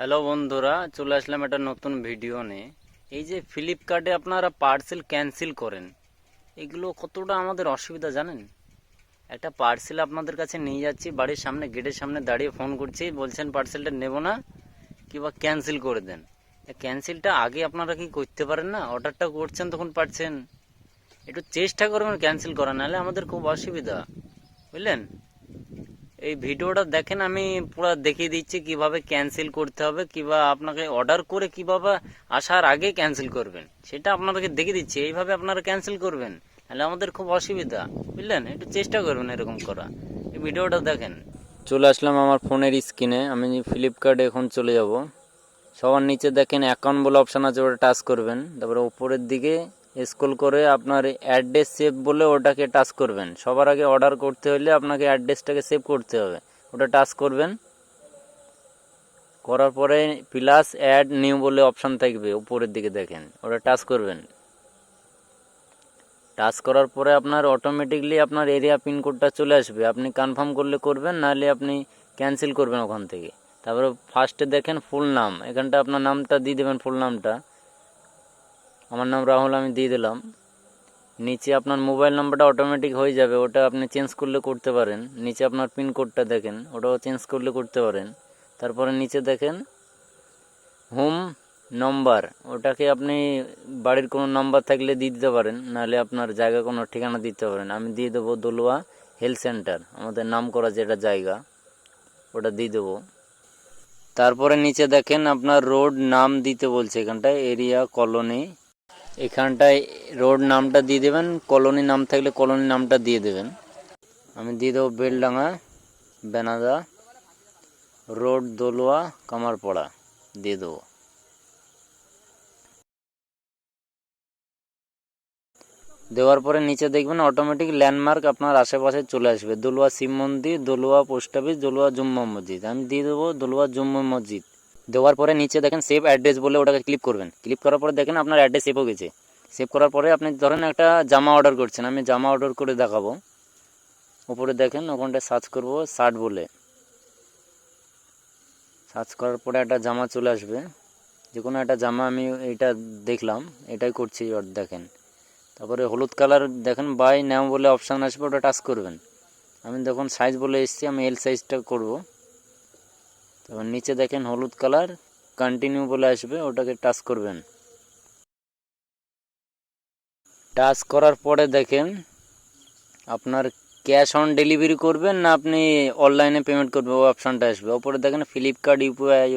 Hello বন্ধুরা, চলে আসলাম একটা নতুন ভিডিও নিয়ে। এই যে ফ্লিপকার্টে আপনারা পার্সেল ক্যান্সেল করেন, এগুলো কতটা আমাদের অসুবিধা জানেন? একটা পার্সেল আপনাদের কাছে নিয়ে যাচ্ছি, বাড়ির সামনে গেটের সামনে দাঁড়িয়ে ফোন করছি, বলছেন পার্সেলটা নেব না কিংবা ক্যান্সেল করে দেন। ক্যান্সেলটা আগে আপনারা কি করতে পারেন না? অর্ডারটা করছেন তখন পাচ্ছেন, একটু চেষ্টা করবেন ক্যান্সেল করা, নাহলে আমাদের খুব অসুবিধা, বুঝলেন? এই ভিডিওটা দেখেন, আমি পুরো দেখিয়ে দিচ্ছি কিভাবে ক্যান্সেল করতে হবে, কিংবা আপনাকে অর্ডার করে কিভাবে আসার আগে ক্যান্সেল করবেন, সেটা আপনাদেরকে দেখিয়ে দিচ্ছি। এইভাবে আপনারা ক্যান্সেল করবেন, তাহলে আমাদের খুব অসুবিধা, বুঝলেন? একটু চেষ্টা করবেন এরকম করা। এই ভিডিওটা দেখেন। চলে আসলাম আমার ফোনের স্ক্রিনে, আমি ফ্লিপকার্টে এখন চলে যাব। সবার নিচে দেখেন অ্যাকাউন্ট বলে অপশান আছে, ওটা টাচ করবেন। তারপরে উপরের দিকে স্ক্রল করে আপনার অ্যাড্রেস সেভ বলে ওটাকে টাচ করবেন। সবার আগে অর্ডার করতে হলে আপনাকে অ্যাড্রেসটাকে সেভ করতে হবে, ওটা টাচ করবেন। করার পরে প্লাস অ্যাড নিউ বলে অপশান থাকবে উপরের দিকে দেখেন, ওটা টাচ করবেন। টাচ করার পরে আপনার অটোমেটিকলি আপনার এরিয়া পিনকোডটা চলে আসবে। আপনি কনফার্ম করলে করবেন, নাহলে আপনি ক্যান্সেল করবেন ওখান থেকে। তারপরে ফার্স্টে দেখেন ফুল নাম, এখানটা আপনার নামটা দিয়ে দেবেন, ফুল নামটা। আমার নাম রাহুল, আমি দিয়ে দিলাম। নিচে আপনার মোবাইল নাম্বারটা অটোমেটিক হয়ে যাবে, ওটা আপনি চেঞ্জ করলে করতে পারেন। নিচে আপনার পিনকোডটা দেখেন, ওটাও চেঞ্জ করলে করতে পারেন। তারপরে নিচে দেখেন হোম নম্বর, ওটাকে আপনি বাড়ির কোনো নাম্বার থাকলে দিয়ে দিতে পারেন, নাহলে আপনার জায়গা কোনো ঠিকানা দিতে পারেন। আমি দিয়ে দেবো দলুয়া হেলথ সেন্টার, আমাদের নাম করা যেটা জায়গা, ওটা দিয়ে দেবো। তারপরে নিচে দেখেন আপনার রোড নাম দিতে বলছে, এখানটায় এরিয়া কলোনি, এখানটায় রোড নামটা দিয়ে দেবেন। কলোনি নাম থাকলে কলোনি নামটা দিয়ে দেবেন। আমি দিয়ে দেবো বেলডাঙ্গা বেনাদা রোড দলুয়া কামারপাড়া দিয়ে দেবো। দেওয়ার পরে নিচে দেখবেন অটোমেটিক ল্যান্ডমার্ক আপনার আশেপাশে চলে আসবে, দলুয়া শিব মন্দির, দলুয়া পোস্ট অফিস, দলুয়া জুম্মা মসজিদ। আমি দিয়ে দেবো দলুয়া জুম্মা মসজিদ। দেওয়ার পরে নিচে দেখেন সেভ অ্যাড্রেস বলে, ওটাকে ক্লিক করবেন। ক্লিক করার পরে দেখেন আপনার অ্যাড্রেস সেভ হয়ে গেছে। সেভ করার পরে আপনি ধরেন একটা জামা অর্ডার করছেন, আমি জামা অর্ডার করে দেখাবো। উপরে দেখেন ওখানটায় সার্চ করব শার্ট বলে, সার্চ করার পরে একটা জামা চলে আসবে, যে কোনো একটা জামা। আমি এইটা দেখলাম, এটাই করছি, দেখেন। তারপরে হলুদ কালার দেখেন বাই নাও বলে অপশান আসবে, ওটা টাচ করবেন। আমি দেখুন সাইজ বলে এসেছি, আমি এল সাইজটা করব। তারপর নিচে দেখেন হলুদ কালার কন্টিনিউ বলে আসবে, ওটাকে টাচ করবেন। টাচ করার পরে দেখেন আপনার ক্যাশ অন ডেলিভারি করবেন না আপনি অনলাইনে পেমেন্ট করবেন, ওই অপশানটা আসবে। ওপরে দেখেন ফ্লিপকার্ট ইউপিআই